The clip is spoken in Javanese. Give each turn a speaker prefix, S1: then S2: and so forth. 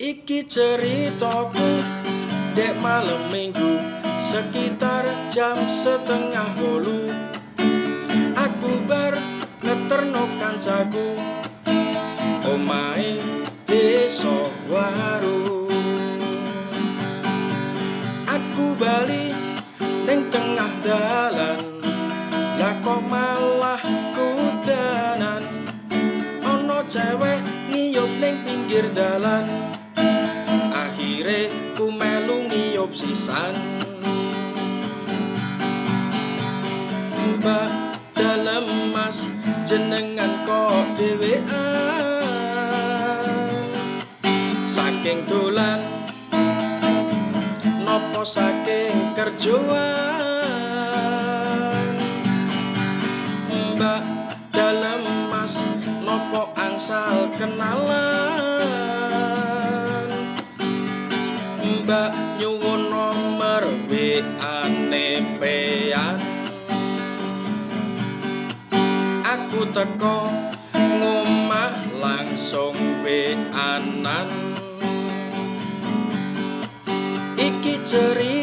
S1: Iki ceritaku dek malam minggu sekitar jam 7:30. Aku bar ngeterno kancaku omahe desa waru. Aku bali ning tengah dalan, lah kok malah kudanan. Ono cewek ngiyup ning pinggir dalan, akhire ku melu ngiyup sisan. Mbak dalem mas jenengan kok dhewean, saking dolan nopo saking kerjoan. Mbak dalem mas nopo angsal kenalan, Mbak nyuwun nomor WA-ne pean. Aku teko ngomah langsung WA-an. Iki cerita